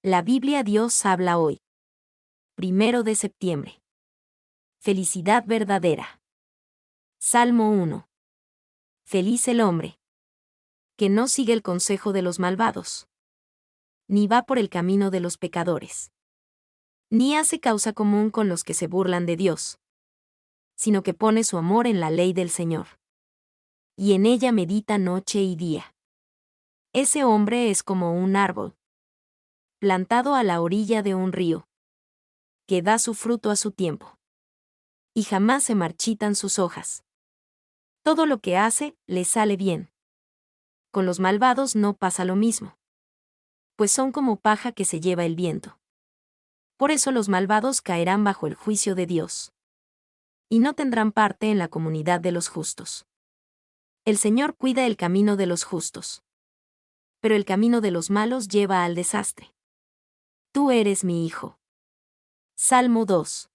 La Biblia Dios habla hoy. 1 de septiembre. Felicidad verdadera. Salmo 1. Feliz el hombre que no sigue el consejo de los malvados, ni va por el camino de los pecadores, ni hace causa común con los que se burlan de Dios, sino que pone su amor en la ley del Señor, y en ella medita noche y día. Ese hombre es como un árbol plantado a la orilla de un río, que da su fruto a su tiempo, y jamás se marchitan sus hojas. Todo lo que hace le sale bien. Con los malvados no pasa lo mismo, pues son como paja que se lleva el viento. Por eso los malvados caerán bajo el juicio de Dios, y no tendrán parte en la comunidad de los justos. El Señor cuida el camino de los justos, pero el camino de los malos lleva al desastre. Tú eres mi hijo. Salmo 2.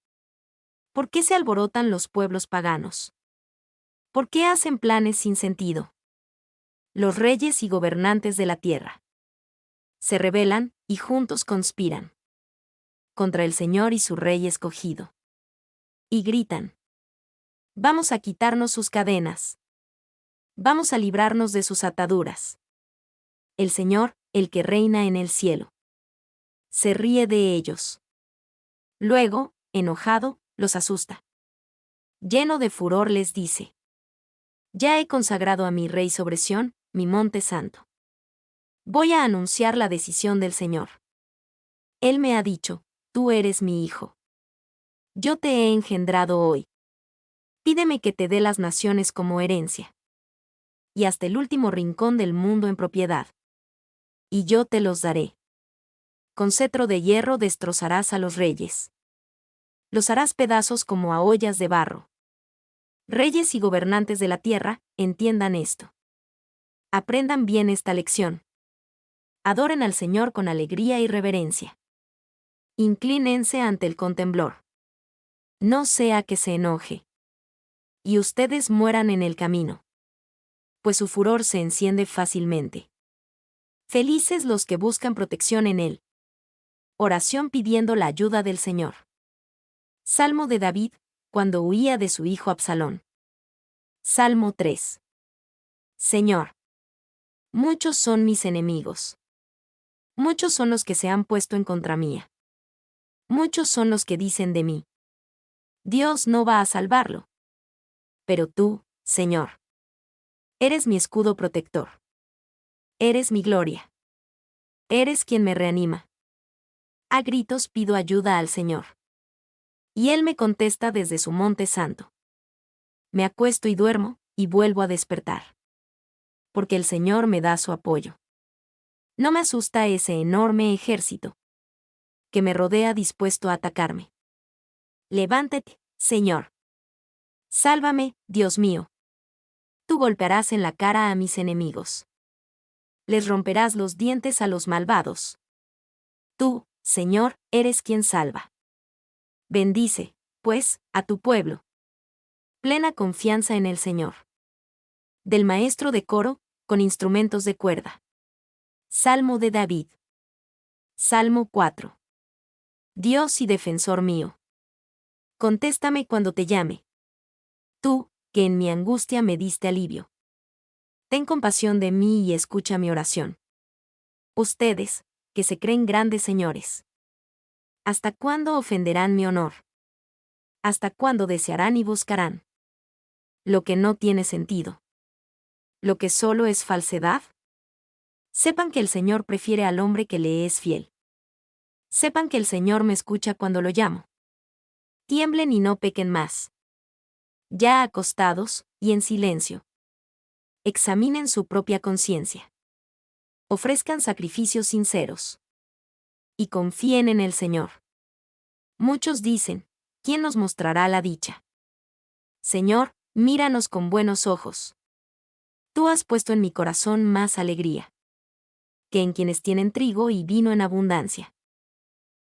¿Por qué se alborotan los pueblos paganos? ¿Por qué hacen planes sin sentido? Los reyes y gobernantes de la tierra se rebelan y juntos conspiran contra el Señor y su rey escogido. Y gritan: vamos a quitarnos sus cadenas. Vamos a librarnos de sus ataduras. El Señor, el que reina en el cielo, se ríe de ellos. Luego, enojado, los asusta. Lleno de furor les dice: ya he consagrado a mi rey sobre Sión, mi monte santo. Voy a anunciar la decisión del Señor. Él me ha dicho: tú eres mi hijo. Yo te he engendrado hoy. Pídeme que te dé las naciones como herencia, y hasta el último rincón del mundo en propiedad. Y yo te los daré. Con cetro de hierro destrozarás a los reyes. Los harás pedazos como a ollas de barro. Reyes y gobernantes de la tierra, entiendan esto. Aprendan bien esta lección. Adoren al Señor con alegría y reverencia. Inclínense ante el con temblor. No sea que se enoje y ustedes mueran en el camino, pues su furor se enciende fácilmente. Felices los que buscan protección en él. Oración pidiendo la ayuda del Señor. Salmo de David, cuando huía de su hijo Absalón. Salmo 3. Señor, muchos son mis enemigos. Muchos son los que se han puesto en contra mía. Muchos son los que dicen de mí: Dios no va a salvarlo. Pero tú, Señor, eres mi escudo protector. Eres mi gloria. Eres quien me reanima. A gritos pido ayuda al Señor, y Él me contesta desde su monte santo. Me acuesto y duermo, y vuelvo a despertar, porque el Señor me da su apoyo. No me asusta ese enorme ejército que me rodea dispuesto a atacarme. Levántate, Señor. Sálvame, Dios mío. Tú golpearás en la cara a mis enemigos. Les romperás los dientes a los malvados. Tú, Señor, eres quien salva. Bendice, pues, a tu pueblo. Plena confianza en el Señor. Del maestro de coro, con instrumentos de cuerda. Salmo de David. Salmo 4. Dios y defensor mío. Contéstame cuando te llame. Tú, que en mi angustia me diste alivio. Ten compasión de mí y escucha mi oración. Ustedes, que se creen grandes señores. ¿Hasta cuándo ofenderán mi honor? ¿Hasta cuándo desearán y buscarán lo que no tiene sentido? ¿Lo que solo es falsedad? Sepan que el Señor prefiere al hombre que le es fiel. Sepan que el Señor me escucha cuando lo llamo. Tiemblen y no pequen más. Ya acostados, y en silencio. Examinen su propia conciencia. Ofrezcan sacrificios sinceros. Y confíen en el Señor. Muchos dicen: ¿quién nos mostrará la dicha? Señor, míranos con buenos ojos. Tú has puesto en mi corazón más alegría que en quienes tienen trigo y vino en abundancia.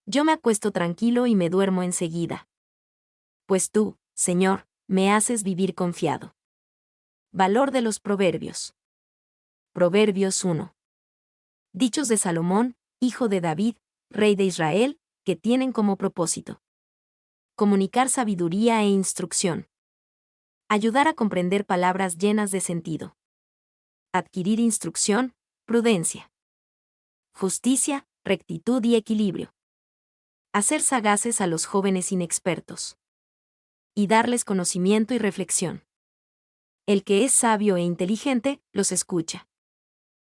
Yo me acuesto tranquilo y me duermo enseguida. Pues tú, Señor, me haces vivir confiado. Valor de los proverbios. Proverbios 1. Dichos de Salomón, hijo de David, Rey de Israel, que tienen como propósito comunicar sabiduría e instrucción, ayudar a comprender palabras llenas de sentido, adquirir instrucción, prudencia, justicia, rectitud y equilibrio, hacer sagaces a los jóvenes inexpertos y darles conocimiento y reflexión. El que es sabio e inteligente, los escucha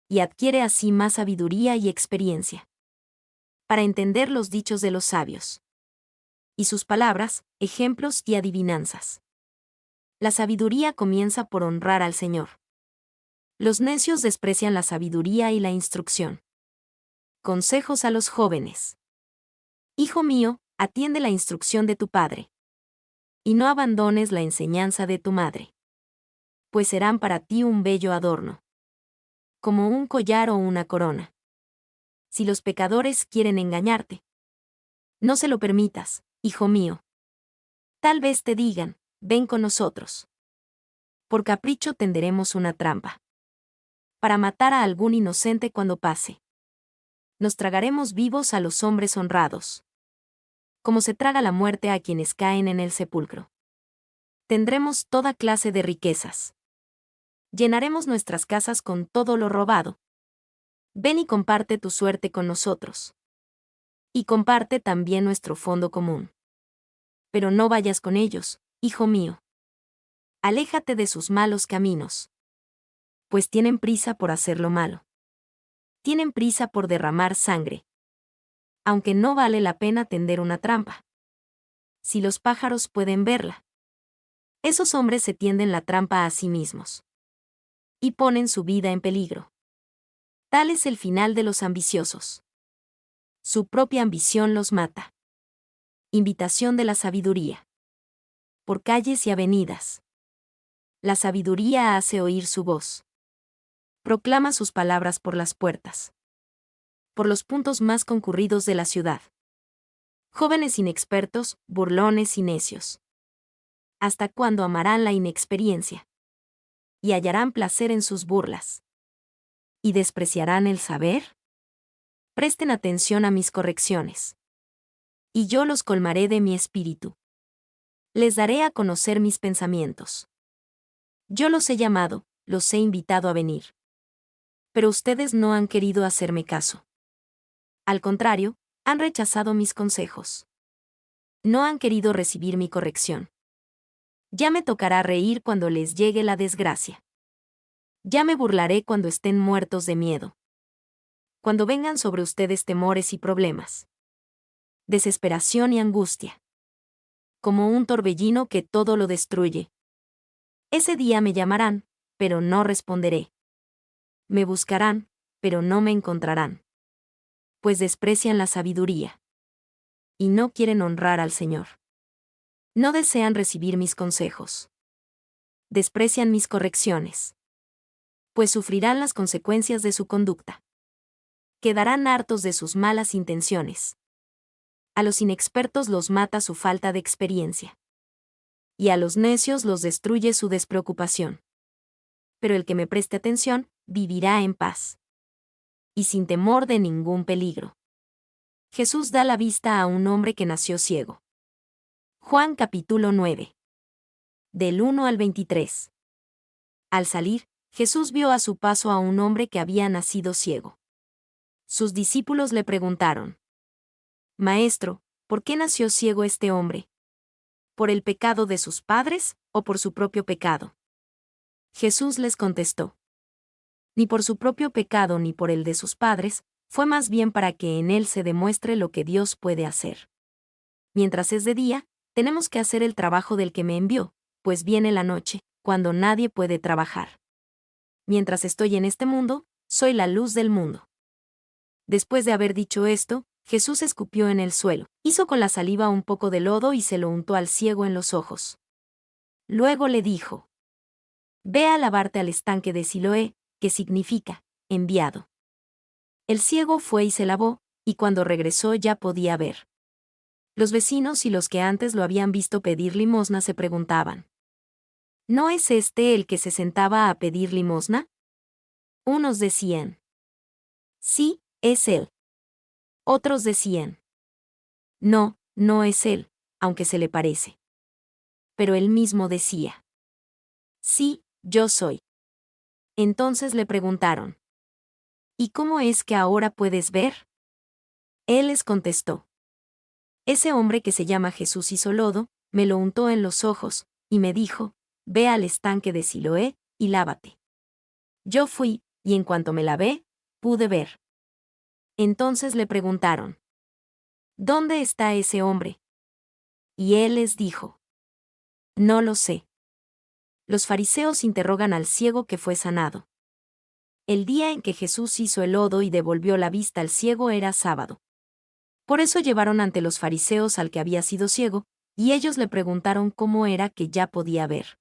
y adquiere así más sabiduría y experiencia para entender los dichos de los sabios y sus palabras, ejemplos y adivinanzas. La sabiduría comienza por honrar al Señor. Los necios desprecian la sabiduría y la instrucción. Consejos a los jóvenes. Hijo mío, atiende la instrucción de tu padre. Y no abandones la enseñanza de tu madre. Pues serán para ti un bello adorno. Como un collar o una corona. Si los pecadores quieren engañarte, no se lo permitas, hijo mío. Tal vez te digan, ven con nosotros. Por capricho tenderemos una trampa. Para matar a algún inocente cuando pase. Nos tragaremos vivos a los hombres honrados. Como se traga la muerte a quienes caen en el sepulcro. Tendremos toda clase de riquezas. Llenaremos nuestras casas con todo lo robado. Ven y comparte tu suerte con nosotros. Y comparte también nuestro fondo común. Pero no vayas con ellos, hijo mío. Aléjate de sus malos caminos. Pues tienen prisa por hacer lo malo. Tienen prisa por derramar sangre. Aunque no vale la pena tender una trampa. Si los pájaros pueden verla. Esos hombres se tienden la trampa a sí mismos. Y ponen su vida en peligro. Tal es el final de los ambiciosos. Su propia ambición los mata. Invitación de la sabiduría. Por calles y avenidas. La sabiduría hace oír su voz. Proclama sus palabras por las puertas. Por los puntos más concurridos de la ciudad. Jóvenes inexpertos, burlones y necios. ¿Hasta cuándo amarán la inexperiencia? Y hallarán placer en sus burlas. ¿Y despreciarán el saber? Presten atención a mis correcciones. Y yo los colmaré de mi espíritu. Les daré a conocer mis pensamientos. Yo los he llamado, los he invitado a venir. Pero ustedes no han querido hacerme caso. Al contrario, han rechazado mis consejos. No han querido recibir mi corrección. Ya me tocará reír cuando les llegue la desgracia. Ya me burlaré cuando estén muertos de miedo. Cuando vengan sobre ustedes temores y problemas. Desesperación y angustia. Como un torbellino que todo lo destruye. Ese día me llamarán, pero no responderé. Me buscarán, pero no me encontrarán. Pues desprecian la sabiduría. Y no quieren honrar al Señor. No desean recibir mis consejos. Desprecian mis correcciones. Pues sufrirán las consecuencias de su conducta. Quedarán hartos de sus malas intenciones. A los inexpertos los mata su falta de experiencia. Y a los necios los destruye su despreocupación. Pero el que me preste atención, vivirá en paz. Y sin temor de ningún peligro. Jesús da la vista a un hombre que nació ciego. Juan capítulo 9. Del 1 al 23. Al salir, Jesús vio a su paso a un hombre que había nacido ciego. Sus discípulos le preguntaron: Maestro, ¿por qué nació ciego este hombre? ¿Por el pecado de sus padres o por su propio pecado? Jesús les contestó: Ni por su propio pecado ni por el de sus padres, fue más bien para que en él se demuestre lo que Dios puede hacer. Mientras es de día, tenemos que hacer el trabajo del que me envió, pues viene la noche, cuando nadie puede trabajar. Mientras estoy en este mundo, soy la luz del mundo. Después de haber dicho esto, Jesús escupió en el suelo, hizo con la saliva un poco de lodo y se lo untó al ciego en los ojos. Luego le dijo: Ve a lavarte al estanque de Siloé, que significa, enviado. El ciego fue y se lavó, y cuando regresó ya podía ver. Los vecinos y los que antes lo habían visto pedir limosna se preguntaban: ¿No es este el que se sentaba a pedir limosna? Unos decían: Sí, es él. Otros decían: no, no es él, aunque se le parece. Pero él mismo decía: sí, yo soy. Entonces le preguntaron: ¿y cómo es que ahora puedes ver? Él les contestó: ese hombre que se llama Jesús hizo lodo, me lo untó en los ojos, y me dijo: ve al estanque de Siloé, y lávate. Yo fui, y en cuanto me lavé, pude ver. Entonces le preguntaron: ¿dónde está ese hombre? Y él les dijo: no lo sé. Los fariseos interrogan al ciego que fue sanado. El día en que Jesús hizo el lodo y devolvió la vista al ciego era sábado. Por eso llevaron ante los fariseos al que había sido ciego, y ellos le preguntaron cómo era que ya podía ver.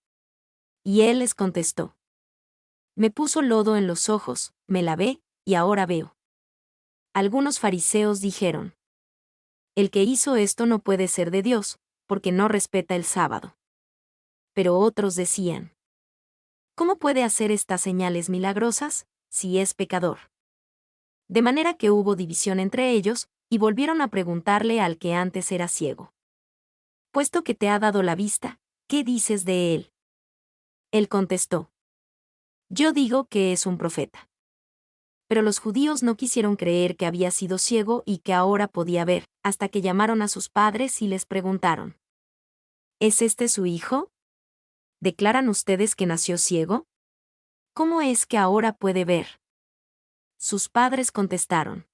Y él les contestó: me puso lodo en los ojos, me lavé, y ahora veo. Algunos fariseos dijeron: el que hizo esto no puede ser de Dios, porque no respeta el sábado. Pero otros decían: ¿cómo puede hacer estas señales milagrosas, si es pecador? De manera que hubo división entre ellos, y volvieron a preguntarle al que antes era ciego: puesto que te ha dado la vista, ¿qué dices de él? Él contestó: yo digo que es un profeta. Pero los judíos no quisieron creer que había sido ciego y que ahora podía ver, hasta que llamaron a sus padres y les preguntaron: ¿es este su hijo? ¿Declaran ustedes que nació ciego? ¿Cómo es que ahora puede ver? Sus padres contestaron: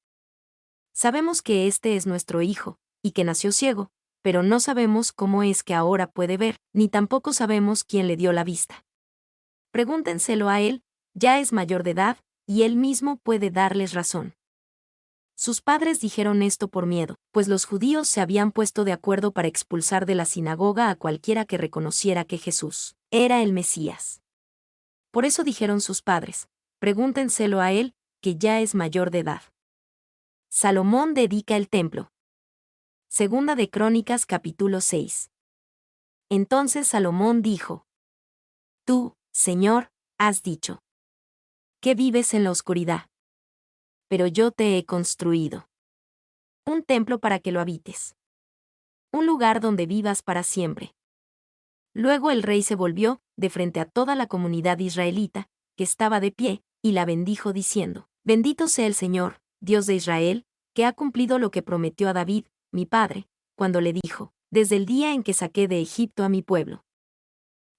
sabemos que este es nuestro hijo, y que nació ciego, pero no sabemos cómo es que ahora puede ver, ni tampoco sabemos quién le dio la vista. Pregúntenselo a él, ya es mayor de edad, y él mismo puede darles razón. Sus padres dijeron esto por miedo, pues los judíos se habían puesto de acuerdo para expulsar de la sinagoga a cualquiera que reconociera que Jesús era el Mesías. Por eso dijeron sus padres: pregúntenselo a él, que ya es mayor de edad. Salomón dedica el templo. Segunda de Crónicas capítulo 6. Entonces Salomón dijo: tú, Señor, has dicho que vives en la oscuridad. Pero yo te he construido un templo para que lo habites. Un lugar donde vivas para siempre. Luego el rey se volvió, de frente a toda la comunidad israelita, que estaba de pie, y la bendijo diciendo: bendito sea el Señor, Dios de Israel, que ha cumplido lo que prometió a David, mi padre, cuando le dijo: desde el día en que saqué de Egipto a mi pueblo.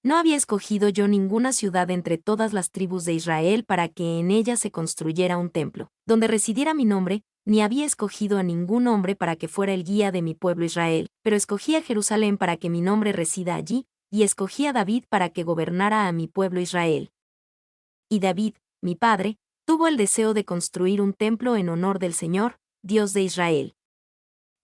No había escogido yo ninguna ciudad entre todas las tribus de Israel para que en ella se construyera un templo, donde residiera mi nombre, ni había escogido a ningún hombre para que fuera el guía de mi pueblo Israel, pero escogí a Jerusalén para que mi nombre resida allí, y escogí a David para que gobernara a mi pueblo Israel. Y David, mi padre, tuvo el deseo de construir un templo en honor del Señor, Dios de Israel.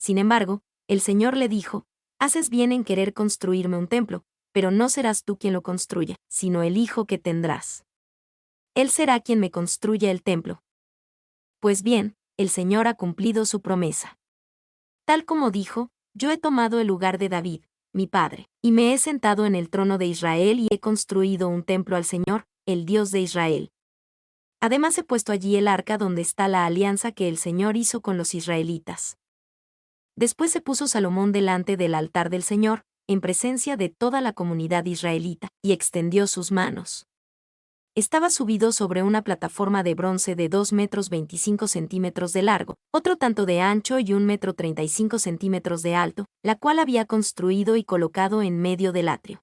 Sin embargo, el Señor le dijo: haces bien en querer construirme un templo, pero no serás tú quien lo construya, sino el hijo que tendrás. Él será quien me construya el templo. Pues bien, el Señor ha cumplido su promesa. Tal como dijo, yo he tomado el lugar de David, mi padre, y me he sentado en el trono de Israel y he construido un templo al Señor, el Dios de Israel. Además he puesto allí el arca donde está la alianza que el Señor hizo con los israelitas. Después se puso Salomón delante del altar del Señor, en presencia de toda la comunidad israelita, y extendió sus manos. Estaba subido sobre una plataforma de bronce de 2 metros 25 centímetros de largo, otro tanto de ancho y 1 metro 35 centímetros de alto, la cual había construido y colocado en medio del atrio.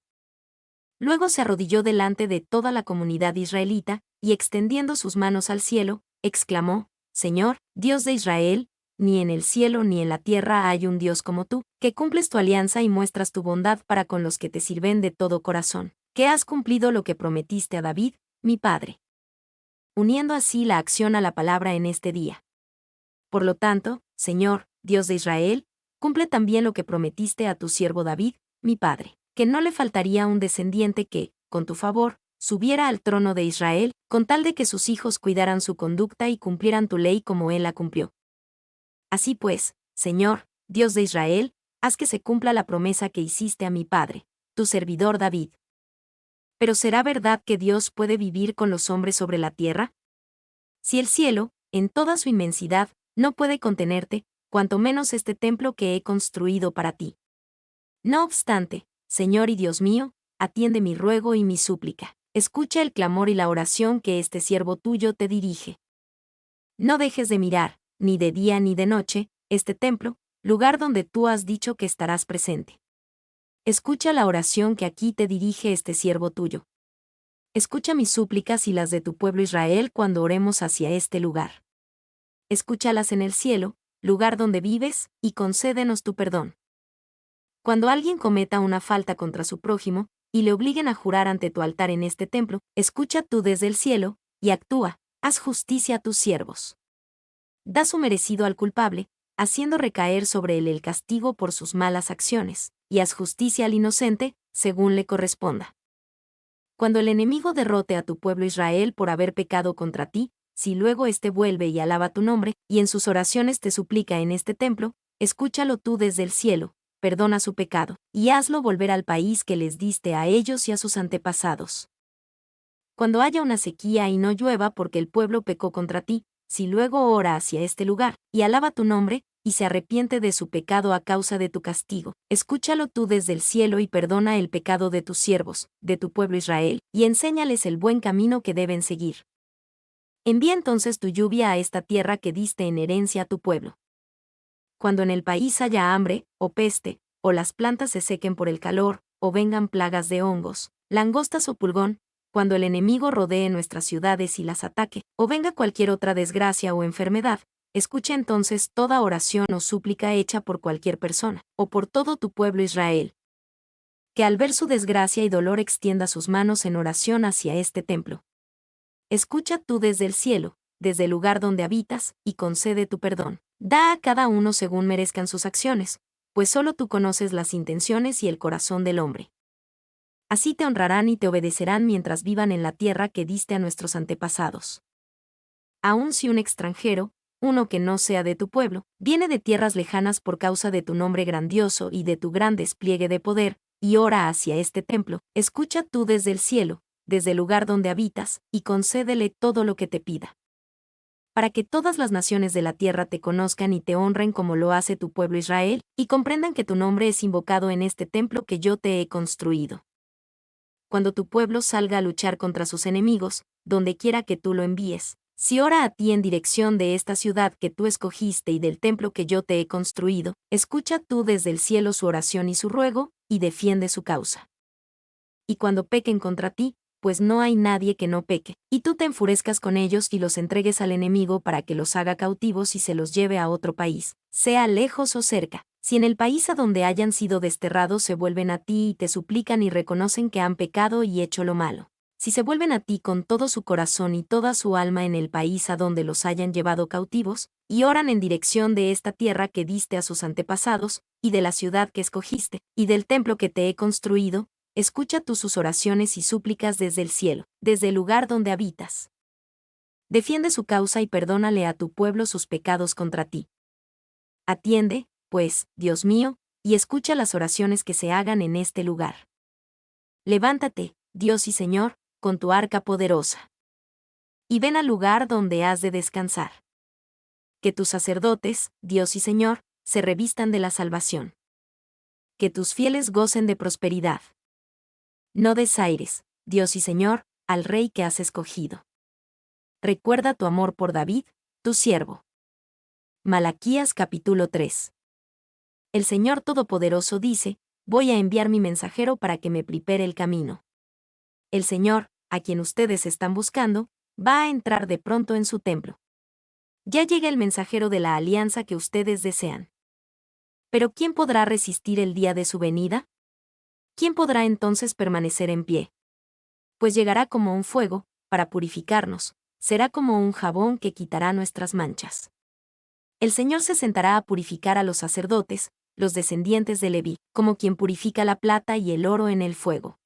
Luego se arrodilló delante de toda la comunidad israelita, y extendiendo sus manos al cielo, exclamó: Señor, Dios de Israel, ni en el cielo ni en la tierra hay un Dios como tú, que cumples tu alianza y muestras tu bondad para con los que te sirven de todo corazón, que has cumplido lo que prometiste a David, mi padre. Uniendo así la acción a la palabra en este día. Por lo tanto, Señor, Dios de Israel, cumple también lo que prometiste a tu siervo David, mi padre, que no le faltaría un descendiente que, con tu favor, subiera al trono de Israel, con tal de que sus hijos cuidaran su conducta y cumplieran tu ley como él la cumplió. Así pues, Señor, Dios de Israel, haz que se cumpla la promesa que hiciste a mi padre, tu servidor David. Pero ¿será verdad que Dios puede vivir con los hombres sobre la tierra? Si el cielo, en toda su inmensidad, no puede contenerte, cuanto menos este templo que he construido para ti. No obstante, Señor y Dios mío, atiende mi ruego y mi súplica. Escucha el clamor y la oración que este siervo tuyo te dirige. No dejes de mirar, ni de día ni de noche, este templo, lugar donde tú has dicho que estarás presente. Escucha la oración que aquí te dirige este siervo tuyo. Escucha mis súplicas y las de tu pueblo Israel cuando oremos hacia este lugar. Escúchalas en el cielo, lugar donde vives, y concédenos tu perdón. Cuando alguien cometa una falta contra su prójimo, y le obliguen a jurar ante tu altar en este templo, escucha tú desde el cielo, y actúa, haz justicia a tus siervos. Da su merecido al culpable, haciendo recaer sobre él el castigo por sus malas acciones, y haz justicia al inocente, según le corresponda. Cuando el enemigo derrote a tu pueblo Israel por haber pecado contra ti, si luego éste vuelve y alaba tu nombre, y en sus oraciones te suplica en este templo, escúchalo tú desde el cielo, perdona su pecado, y hazlo volver al país que les diste a ellos y a sus antepasados. Cuando haya una sequía y no llueva porque el pueblo pecó contra ti, si luego ora hacia este lugar, y alaba tu nombre, y se arrepiente de su pecado a causa de tu castigo, escúchalo tú desde el cielo y perdona el pecado de tus siervos, de tu pueblo Israel, y enséñales el buen camino que deben seguir. Envía entonces tu lluvia a esta tierra que diste en herencia a tu pueblo. Cuando en el país haya hambre, o peste, o las plantas se sequen por el calor, o vengan plagas de hongos, langostas o pulgón, cuando el enemigo rodee nuestras ciudades y las ataque, o venga cualquier otra desgracia o enfermedad, escucha entonces toda oración o súplica hecha por cualquier persona, o por todo tu pueblo Israel, que al ver su desgracia y dolor extienda sus manos en oración hacia este templo. Escucha tú desde el cielo, desde el lugar donde habitas, y concede tu perdón. Da a cada uno según merezcan sus acciones, pues solo tú conoces las intenciones y el corazón del hombre. Así te honrarán y te obedecerán mientras vivan en la tierra que diste a nuestros antepasados. Aun si un extranjero, uno que no sea de tu pueblo, viene de tierras lejanas por causa de tu nombre grandioso y de tu gran despliegue de poder, y ora hacia este templo, escucha tú desde el cielo, desde el lugar donde habitas, y concédele todo lo que te pida. Para que todas las naciones de la tierra te conozcan y te honren como lo hace tu pueblo Israel, y comprendan que tu nombre es invocado en este templo que yo te he construido. Cuando tu pueblo salga a luchar contra sus enemigos, donde quiera que tú lo envíes, si ora a ti en dirección de esta ciudad que tú escogiste y del templo que yo te he construido, escucha tú desde el cielo su oración y su ruego, y defiende su causa. Y cuando pequen contra ti, pues no hay nadie que no peque, y tú te enfurezcas con ellos y los entregues al enemigo para que los haga cautivos y se los lleve a otro país, sea lejos o cerca. Si en el país a donde hayan sido desterrados se vuelven a ti y te suplican y reconocen que han pecado y hecho lo malo. Si se vuelven a ti con todo su corazón y toda su alma en el país a donde los hayan llevado cautivos, y oran en dirección de esta tierra que diste a sus antepasados, y de la ciudad que escogiste, y del templo que te he construido, escucha tú sus oraciones y súplicas desde el cielo, desde el lugar donde habitas. Defiende su causa y perdónale a tu pueblo sus pecados contra ti. Atiende, pues, Dios mío, y escucha las oraciones que se hagan en este lugar. Levántate, Dios y Señor, con tu arca poderosa. Y ven al lugar donde has de descansar. Que tus sacerdotes, Dios y Señor, se revistan de la salvación. Que tus fieles gocen de prosperidad. No desaires, Dios y Señor, al Rey que has escogido. Recuerda tu amor por David, tu siervo. Malaquías capítulo 3. El Señor Todopoderoso dice, voy a enviar mi mensajero para que me prepare el camino. El Señor, a quien ustedes están buscando, va a entrar de pronto en su templo. Ya llega el mensajero de la alianza que ustedes desean. Pero ¿quién podrá resistir el día de su venida? ¿Quién podrá entonces permanecer en pie? Pues llegará como un fuego, para purificarnos, será como un jabón que quitará nuestras manchas. El Señor se sentará a purificar a los sacerdotes, los descendientes de Leví, como quien purifica la plata y el oro en el fuego.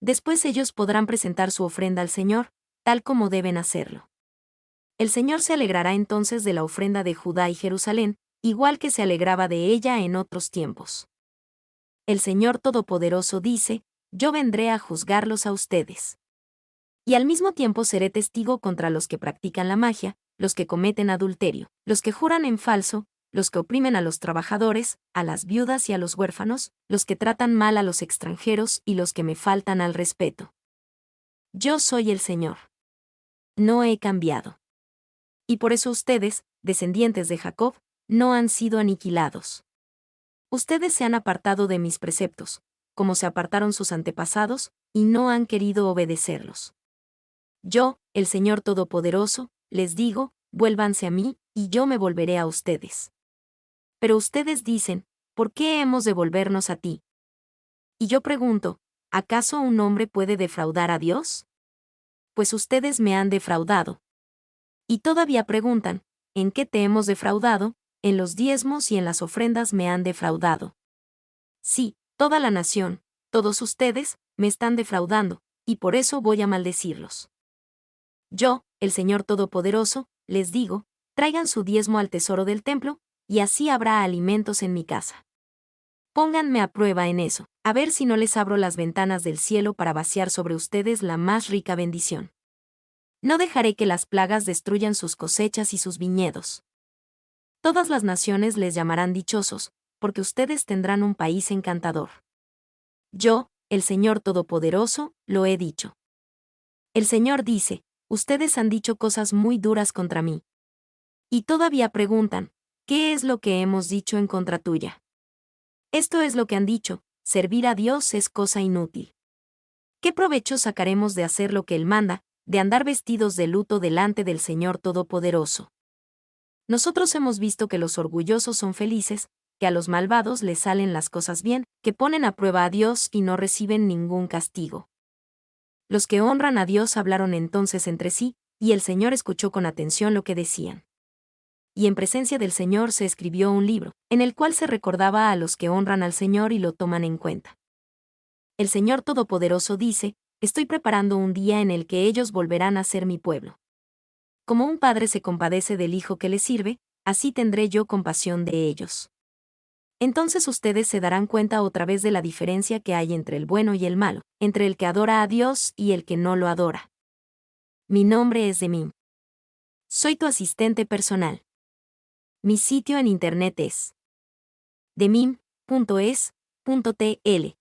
Después ellos podrán presentar su ofrenda al Señor, tal como deben hacerlo. El Señor se alegrará entonces de la ofrenda de Judá y Jerusalén, igual que se alegraba de ella en otros tiempos. El Señor Todopoderoso dice, yo vendré a juzgarlos a ustedes. Y al mismo tiempo seré testigo contra los que practican la magia, los que cometen adulterio, los que juran en falso, los que oprimen a los trabajadores, a las viudas y a los huérfanos, los que tratan mal a los extranjeros y los que me faltan al respeto. Yo soy el Señor. No he cambiado. Y por eso ustedes, descendientes de Jacob, no han sido aniquilados. Ustedes se han apartado de mis preceptos, como se apartaron sus antepasados, y no han querido obedecerlos. Yo, el Señor Todopoderoso, les digo, vuélvanse a mí, y yo me volveré a ustedes. Pero ustedes dicen, ¿por qué hemos de volvernos a ti? Y yo pregunto, ¿acaso un hombre puede defraudar a Dios? Pues ustedes me han defraudado. Y todavía preguntan, ¿en qué te hemos defraudado? En los diezmos y en las ofrendas me han defraudado. Sí, toda la nación, todos ustedes, me están defraudando, y por eso voy a maldecirlos. Yo, el Señor Todopoderoso, les digo, traigan su diezmo al tesoro del templo, y así habrá alimentos en mi casa. Pónganme a prueba en eso, a ver si no les abro las ventanas del cielo para vaciar sobre ustedes la más rica bendición. No dejaré que las plagas destruyan sus cosechas y sus viñedos. Todas las naciones les llamarán dichosos, porque ustedes tendrán un país encantador. Yo, el Señor Todopoderoso, lo he dicho. El Señor dice, ustedes han dicho cosas muy duras contra mí. Y todavía preguntan, ¿qué es lo que hemos dicho en contra tuya? Esto es lo que han dicho, servir a Dios es cosa inútil. ¿Qué provecho sacaremos de hacer lo que Él manda, de andar vestidos de luto delante del Señor Todopoderoso? Nosotros hemos visto que los orgullosos son felices, que a los malvados les salen las cosas bien, que ponen a prueba a Dios y no reciben ningún castigo. Los que honran a Dios hablaron entonces entre sí, y el Señor escuchó con atención lo que decían. Y en presencia del Señor se escribió un libro, en el cual se recordaba a los que honran al Señor y lo toman en cuenta. El Señor Todopoderoso dice, estoy preparando un día en el que ellos volverán a ser mi pueblo. Como un padre se compadece del hijo que le sirve, así tendré yo compasión de ellos. Entonces ustedes se darán cuenta otra vez de la diferencia que hay entre el bueno y el malo, entre el que adora a Dios y el que no lo adora. Mi nombre es Demim. Soy tu asistente personal. Mi sitio en internet es demim.es.tl